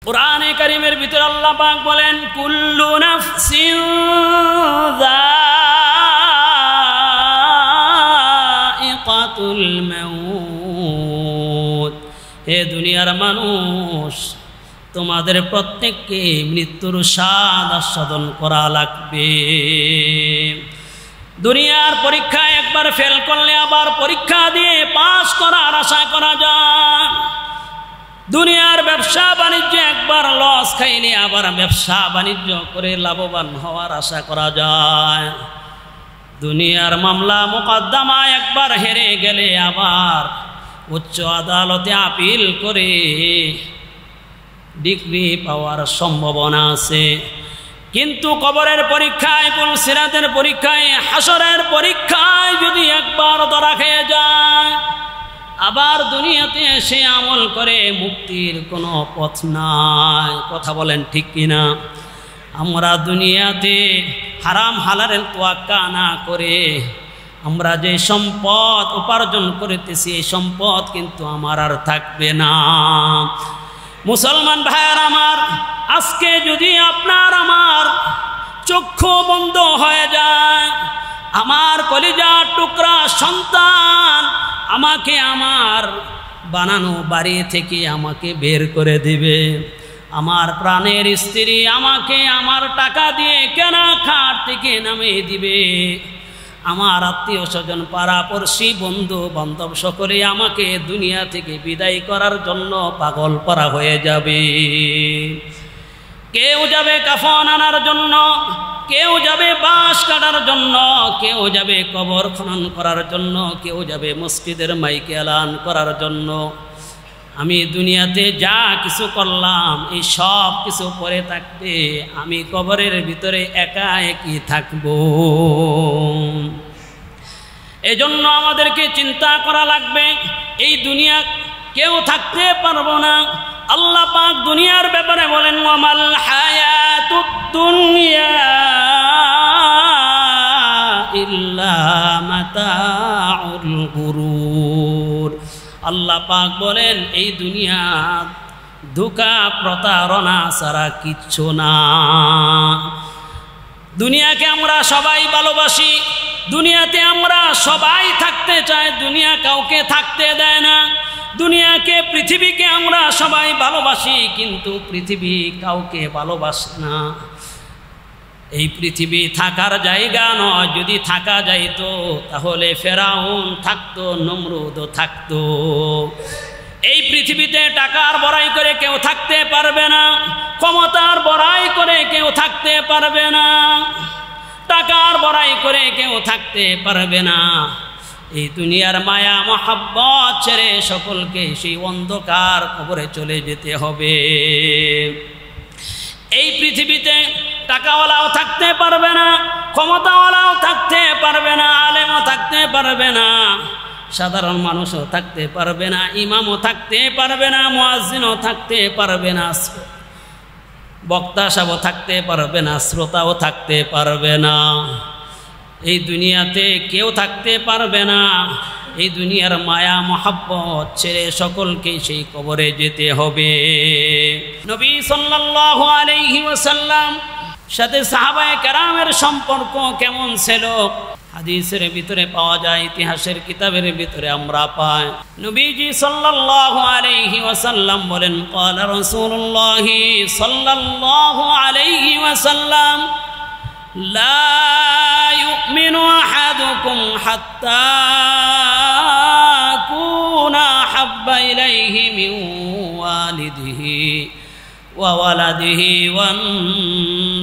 কুরআনে কারীমের ভিতরে আল্লাহ পাক বলেন কুল্লু নাফসিন যায়িকাতুল মাউত। হে দুনিয়ার মানুষ, তোমাদের প্রত্যেককে মৃত্যুর স্বাদ আস্বাদন করা লাগবে। দুনিয়ার পরীক্ষায় একবার ফেল করলে আবার পরীক্ষা দিয়ে পাস করার আশা করা যায়। দুনিয়ার ব্যবসা বাণিজ্য একবার লস খাইলে আবার ব্যবসা বাণিজ্য করে লাভবান হওয়ার আশা করা যায়। দুনিয়ার মামলা মোকদ্দমা একবার হেরে গেলে আবার উচ্চ আদালতে আপিল করে ডিগ্রি পাওয়ার সম্ভাবনা আছে। কিন্তু কবরের পরীক্ষায়, পুলসিরাতের পরীক্ষায়, হাসরের পরীক্ষায় যদি একবার ধরা খেয়ে যায়, আবার দুনিয়াতে এসে আমল করে মুক্তির কোনো পথ নাই। কথা বলেন ঠিক কিনা? আমরা দুনিয়াতে হারাম হালালের তোয়াক্কা না করে আমরা যে সম্পদ উপার্জন করতেছি, এই সম্পদ কিন্তু আমার আর থাকবে না। মুসলমান ভাইয়ের আমার, আজকে যদি আপনার আমার চক্ষু বন্ধ হয়ে যায়, আমার কলিজার টুকরা সন্তান আমাকে আমার বানানো বাড়ি থেকে আমাকে বের করে দিবে, আমার প্রাণের স্ত্রী আমাকে আমার টাকা দিয়ে কেনা খাট থেকে নামিয়ে দিবে, আমার আত্মীয় স্বজন পাড়াপড়শি বন্ধু বান্ধব সকলে আমাকে দুনিয়া থেকে বিদায় করার জন্য পাগল পারা হয়ে যাবে। কেউ যাবে কাফন আনার জন্য, কেউ যাবে বাঁশ কাটার জন্য, কেউ যাবে কবর খনন করার জন্য, কেউ যাবে মসজিদের মাইকে এলান করার জন্য। আমি দুনিয়াতে যা কিছু করলাম এই সব কিছু পরে থাকতে আমি কবরের ভিতরে একা একই থাকবো। এজন্য আমাদেরকে চিন্তা করা লাগবে, এই দুনিয়া কেউ থাকতে পারবো না। আল্লাহ পাক দুনিয়ার ব্যাপারে বলেন ওয়ামাল হায়াতুদ দুনিয়া ইল্লা মাতাউল গুরুর। আল্লাহ পাক বলেন এই দুনিয়া ধোঁকা প্রতারণা ছাড়া কিচ্ছু না। দুনিয়াকে আমরা সবাই ভালোবাসি, দুনিয়াতে আমরা সবাই থাকতে চাই, দুনিয়া কাউকে থাকতে দেয় না। দুনিয়াকে, পৃথিবীকে আমরা সবাই ভালোবাসি, কিন্তু পৃথিবী কাউকে ভালোবাসে না। এই পৃথিবী থাকার জায়গা নয়। যদি থাকা যাইতো তাহলে ফেরাউন থাকতো, নমরুদও থাকতো। এই পৃথিবীতে টাকার বড়াই করে কেউ থাকতে পারবে না, ক্ষমতার বড়াই করে কেউ থাকতে পারবে না, টাকার বড়াই করে কেউ থাকতে পারবে না। এই দুনিয়ার মায়া মহাব্বত ছেড়ে সকলকে সেই অন্ধকার কবরে চলে যেতে হবে। এই পৃথিবীতে টাকাওয়ালাও থাকতে পারবে না, ক্ষমতাওয়ালাও থাকতে পারবে না, আলেমও থাকতে পারবে না, সাধারণ মানুষও থাকতে পারবে না, ইমামও থাকতে পারবে না, মুয়াজ্জিনও থাকতে পারবে না, বক্তা সাহেবও থাকতে পারবে না, শ্রোতাও থাকতে পারবে না। এই দুনিয়াতে কেউ থাকতে পারবে না। এই দুনিয়ার মায়া মহাব্বত ছেড়ে সকলকে সেই কবরে যেতে হবে। নবী সাল্লাল্লাহু আলাইহি ওয়াসাল্লাম সাথে সাহাবায়ে কেরামের সম্পর্ক কেমন ছিল হাদিসের ভিতরে পাওয়া যায়, ইতিহাসের কিতাবের ভিতরে আমরা পাই। নবীজি সাল্লাল্লাহু আলাইহি ওয়াসাল্লাম বলেন ক্বালা রাসূলুল্লাহি সাল্লাল্লাহু আলাইহি ওয়াসাল্লাম লা ইউমিনু আহাদুকুম হাত্তা কুনা হাব্বা ইলাইহি মিন ওয়ালিদিহি ওয়া ওয়ালাদিহি ওয়ান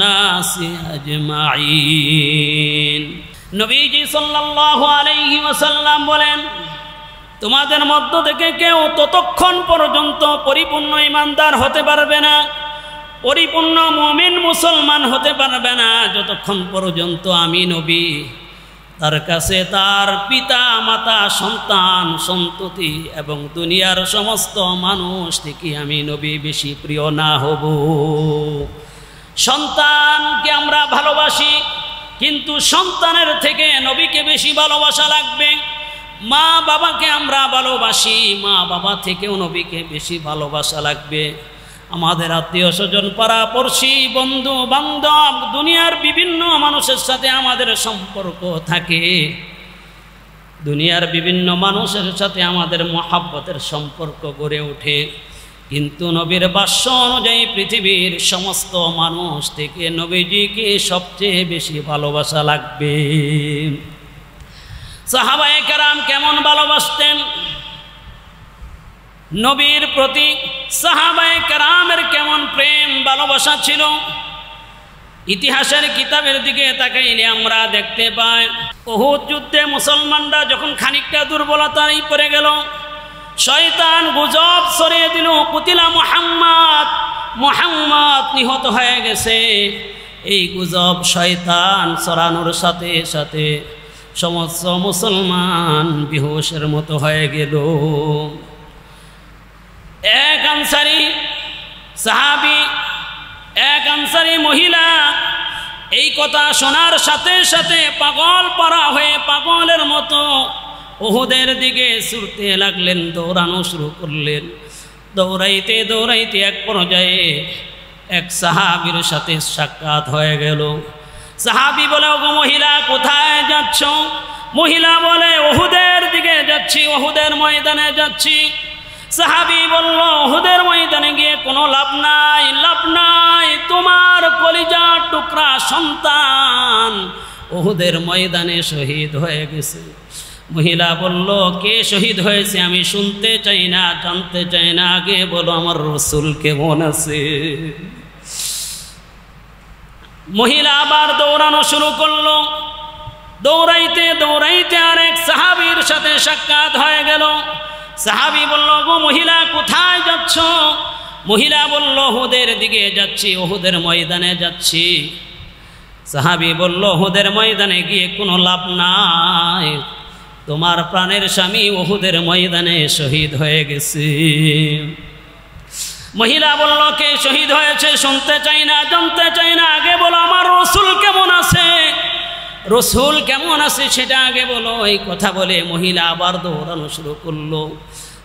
নাসি আজমাইন। নবীজি সাল্লাল্লাহু আলাইহি ওয়াসাল্লাম বলেন তোমাদের মধ্য থেকে কেউ ততক্ষণ পর্যন্ত পরিপূর্ণ ঈমানদার হতে পারবে না, পরিপূর্ণ মুমিন মুসলমান হতে পারবে না, যতক্ষণ পর্যন্ত আমি নবী তার কাছে তার পিতা মাতা সন্তান সন্ততি এবং দুনিয়ার সমস্ত মানুষ থেকে আমি নবী বেশি প্রিয় না হব। সন্তানকে আমরা ভালোবাসি, কিন্তু সন্তানের থেকে নবীকে বেশি ভালোবাসা লাগবে। মা বাবাকে আমরা ভালোবাসি, মা বাবা থেকেও নবীকে বেশি ভালোবাসা লাগবে। আমাদের আত্মীয় স্বজন পাড়া পড়শি বন্ধু বান্ধব দুনিয়ার বিভিন্ন মানুষের সাথে আমাদের সম্পর্ক থাকে, দুনিয়ার বিভিন্ন মানুষের সাথে আমাদের মহাব্বতের সম্পর্ক গড়ে ওঠে। কিন্তু নবীর ভাষ্য অনুযায়ী পৃথিবীর সমস্ত মানুষ থেকে নবীজিকে সবচেয়ে বেশি ভালোবাসা লাগবে। সাহাবায়ে কেরাম কেমন ভালোবাসতেন নবীর প্রতি? সাহাবায়ে কেরামের কেমন প্রেম ভালোবাসা ছিল? ইতিহাসের কিতাবের দিকে তাকাইলে আমরা দেখতে পাই, উহুদ যুদ্ধে মুসলমানরা যখন খানিকটা দুর্বলতায় পড়ে গেল, শয়তান গুজব ছড়িয়ে দিল, কুতিলা মুহাম্মদ, মুহাম্মদ নিহত হয়ে গেছে। এই গুজব শয়তান ছড়ানোর সাথে সাথে সমস্ত মুসলমান বেহুশের মতো হয়ে গেল। এক আনসারী সাহাবী, এক আনসারী মহিলা এই কথা শোনার সাথে সাথে পাগল পারা হয়ে পাগলের মতো উহুদের দিকে ছুটতে লাগলেন, দৌড়ানো শুরু করলেন। দৌড়াইতে দৌড়াইতে এক পর্যায়ে এক সাহাবীর সাথে সাক্ষাৎ হয়ে গেল। সাহাবী বলে, ওগো মহিলা কোথায় যাচ্ছ? মহিলা বলে, উহুদের দিকে যাচ্ছি, উহুদের ময়দানে যাচ্ছি। সাহাবী বলল, উহুদের ময়দানে গিয়ে কোনো লাভ নাই, লাভ নাই, তোমার কলিজার টুকরা সন্তান উহুদের ময়দানে শহীদ হয়ে গেছে। মহিলা বলল, কে শহীদ হয়েছে আমি শুনতে চাই না, জানতে চাই না, আগে বলো আমার রাসূল কেমন আছে। মহিলা আবার দৌড়ানো শুরু করলো। দৌড়াইতে দৌড়াইতে আরেক সাহাবীর সাথে সাক্ষাৎ হয়ে গেল। সাহাবী বলল, গো মহিলা কোথায় যাচ্ছ? মহিলা বলল, উহুদের দিকে যাচ্ছি, উহুদের ময়দানে যাচ্ছি। সাহাবী বলল, উহুদের ময়দানে গিয়ে কোনো লাভ নাই, তোমার প্রাণের স্বামী উহুদের ময়দানে শহীদ হয়ে গেছে। মহিলা বলল, কে শহীদ হয়েছে শুনতে চাই না, জানতে চাই না, আগে বলো আমার রাসূল কেমন আছে, রাসূল কেমন আছে সেটা আগে বলো। এই কথা বলে মহিলা আবার দৌড়ানো শুরু করলো।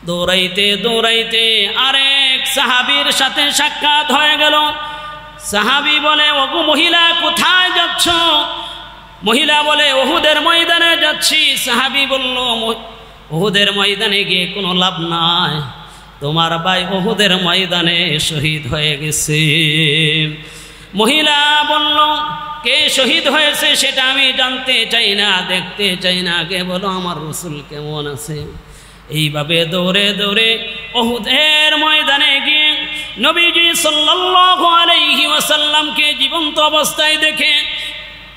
দৌড়াইতে দৌড়াইতে আরেক সাহাবীর সাথে সাক্ষাৎ হয়ে গেল। সাহাবী বলে, ওগো মহিলা কোথায় যাচ্ছ? মহিলা বলে, উহুদের ময়দানে যাচ্ছি। সাহাবী বলল, উহুদের ময়দানে গিয়ে কোনো লাভ নাই, তোমার ভাই উহুদের ময়দানে শহীদ হয়ে গেছে। মহিলা বলল, কে শহীদ হয়েছে সেটা আমি জানতে চাই না, দেখতে চাই না, আগে বলো আমার রাসূল কেমন আছে। এইভাবে দৌড়ে দৌড়ে উহুদের ময়দানে গিয়ে নবীজি সাল্লাল্লাহু আলাইহি ওয়াসাল্লামকে জীবন্ত অবস্থায় দেখে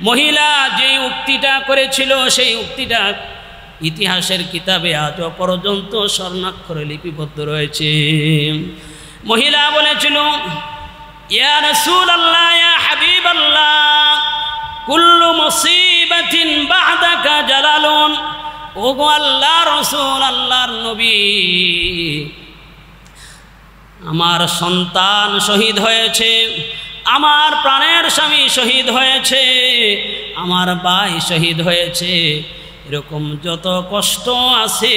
মহিলা যে উক্তিটা করেছিল সেই উক্তিটা ইতিহাসের কিতাবে আজও পর্যন্ত স্বর্ণাক্ষরে লিপিবদ্ধ রয়েছে। মহিলা বলেছিল, ইয়া রাসূলুল্লাহ, ইয়া হাবিবাল্লাহ, কুল্লু মুসিবাতিন বা'দাকা জালালুন। ওগো আল্লাহর রাসূল, আল্লাহর নবী, আমার সন্তান শহীদ হয়েছে, আমার প্রাণের স্বামী শহীদ হয়েছে, আমার ভাই শহীদ হয়েছে, এরকম যত কষ্ট আছে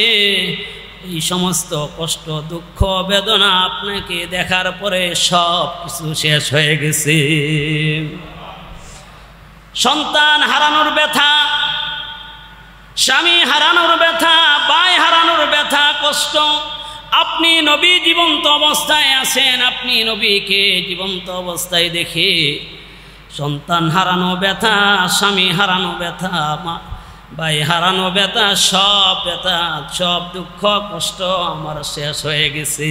এই সমস্ত কষ্ট দুঃখ বেদনা আপনাকে দেখার পরে সব কিছু শেষ হয়ে গেছে। সন্তান হারানোর ব্যথা, স্বামী হারানোর ব্যথা, ভাই হারানোর ব্যথা, কষ্ট, আপনি নবী জীবন্ত অবস্থায় আছেন, আপনি নবীকে জীবন্ত অবস্থায় দেখে সন্তান হারানো ব্যথা, স্বামী হারানো ব্যথা, ভাই হারানো ব্যথা, সব দুঃখ কষ্ট আমার শেষ হয়ে গেছে।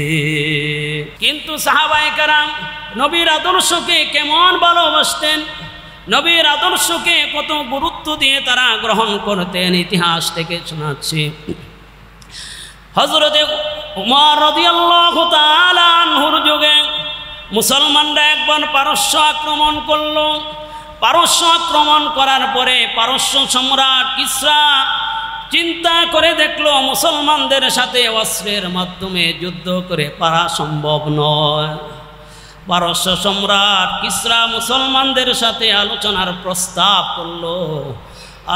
কিন্তু সাহাবায়ে কেরাম নবীর আদর্শকে কেমন ভালোবাসতেন, নবীর আদর্শকে কত গুরুত্ব দিয়ে তারা গ্রহণ করতেন, ইতিহাস থেকে শোনাচ্ছি। হযরতে উমর রাদিয়াল্লাহু তাআলা আনহুর যুগে মুসলমানরা একবার পারস্য আক্রমণ করলো। পারস্য আক্রমণ করার পরে পারস্য সম্রাট কিসরা চিন্তা করে দেখলো মুসলমানদের সাথে অস্ত্রের মাধ্যমে যুদ্ধ করে পারা সম্ভব নয়। পারস্য সম্রাট কিসরা মুসলমানদের সাথে আলোচনার প্রস্তাব করলো।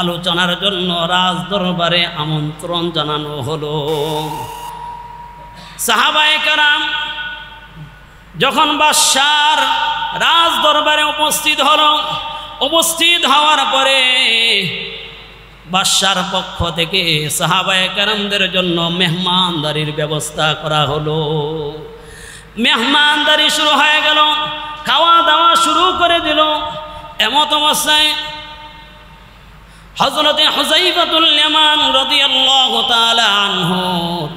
আলোচনার জন্য রাজ দরবারে আমন্ত্রণ জানানো হলো। সাহাবায়ে কেরাম যখন বাদশার রাজ দরবারে উপস্থিত হলো, উপস্থিত হওয়ার পরে বাদশার পক্ষ থেকে সাহাবায়ে কেরামদের জন্য মেহমানদারির ব্যবস্থা করা হলো। মেহমানদারি শুরু হয়ে গেল, খাওয়া দাওয়া শুরু করে দিল। এমত অবস্থায় হযরতে হুযায়ফাতুল ইয়ামান রাদিয়াল্লাহু তাআলা আনহুর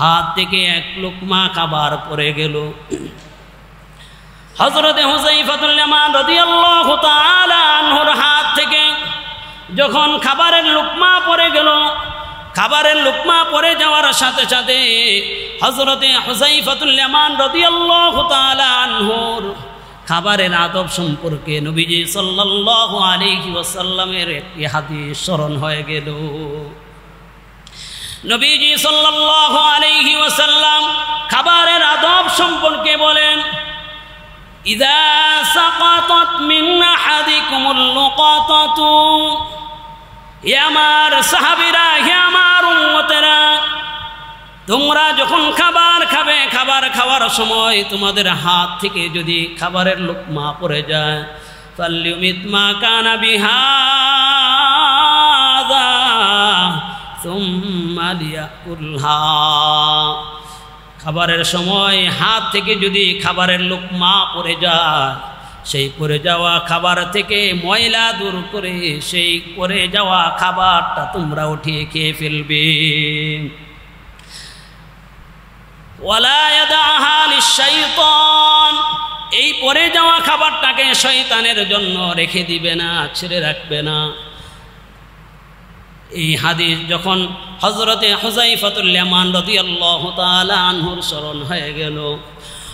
হাত থেকে এক লুকমা খাবার পড়ে গেল। হযরতে হুযায়ফাতুল ইয়ামান রাদিয়াল্লাহু তাআলা আনহুর হাত থেকে যখন খাবারের লুকমা পড়ে গেল, খাবারের লুকমা পড়ে যাওয়ার সাথে সাথে হযরতে হুযায়ফাতুল ইয়ামান রাদিয়াল্লাহু তাআলা আনহুর খাবারের আদব সম্পর্কে নবীজি সাল্লাল্লাহু আলাইহি ওয়াসাল্লামের একটি হাদিস স্মরণ হয়ে গেল। নবীজি সাল্লাল্লাহু আলাইহি ওয়াসাল্লাম খাবারের আদব সম্পর্কে বলেন, ইযা সাকাতাত মিন আহাদিকুমুল লুকাতাতু, হে আমার সাহাবীরা, হে আমার উম্মতেরা, তোমরা যখন খাবার খাবে, খাবার খাওয়ার সময় তোমাদের হাত থেকে যদি খাবারের লুকমা পড়ে যায়, ফাল্যুমিত মা কানা বিহাযা সুম্মা লিয়াকুলহা। খাবারের সময় হাত থেকে যদি খাবারের লুকমা পড়ে যায়, সেই পড়ে যাওয়া খাবার থেকে ময়লা দূর করে সেই পড়ে যাওয়া খাবারটা তোমরা উঠিয়ে খেয়ে ফেলবে। ওয়ালা ইয়াদাহা লিশ-শাইতান, এই পড়ে যাওয়া খাবারটাকে শয়তানের জন্য রেখে দিবে না, ছেড়ে রাখবে না। এই হাদিস যখন হযরতে হুযায়ফাতুল ইয়ামান রাদিয়াল্লাহু তাআলা আনহুর স্মরণ হয়ে গেল,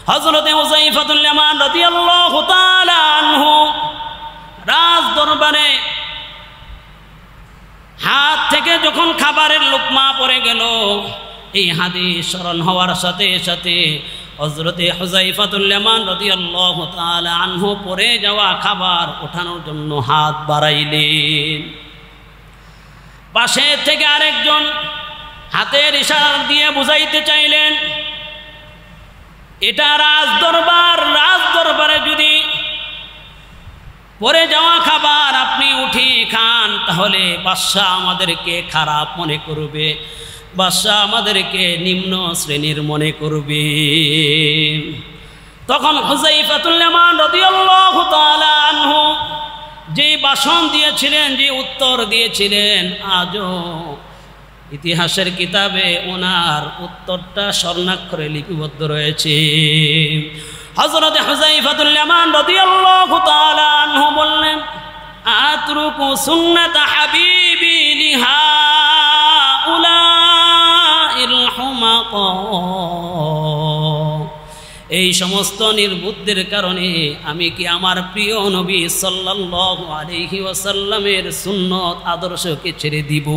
হযরতে হুযায়ফাতুল ইয়ামান রাদিয়াল্লাহু তাআলা আনহু রাজ দরবারে হাত থেকে যখন খাবারের লুকমা পড়ে গেল, এই হাদিস স্মরণ হওয়ার সাথে সাথে হযরতে হুযায়ফাতুল ইয়ামান রাদিয়াল্লাহু তাআলা আনহু পড়ে যাওয়া খাবার ওঠানোর জন্য হাত বাড়াইলেন। পাশে থেকে আরেকজন হাতের ইশারা দিয়ে বুঝাইতে চাইলেন, এটা রাজ দরবার, রাজ দরবারে যদি পড়ে যাওয়া খাবার আপনি উঠিয়ে খান তাহলে বাদশা আমাদেরকে খারাপ মনে করবে, বাদশা আমাদেরকে নিম্ন শ্রেণীর মনে করবে। তখন হুযায়ফাতুল ইয়ামান রাদিয়াল্লাহু তাআলা আনহু যে ভাষণ দিয়েছিলেন, যে উত্তর দিয়েছিলেন, আজও ইতিহাসের কিতাবে ওনার উত্তরটা স্বর্ণাক্ষরে লিপিবদ্ধ রয়েছে। হযরত হুযায়ফাতুল ইয়ামান রাদিয়াল্লাহু তাআলা আনহু বললেন, আতরুকু সুন্নাত হাবিবি লিহাউলাইল হুমাকা, এই সমস্ত নির্বুদ্ধের কারণে আমি কি আমার প্রিয় নবী সাল্লাল্লাহু আলাইহি ওয়াসাল্লামের সুন্নত আদর্শকে ছেড়ে দিব?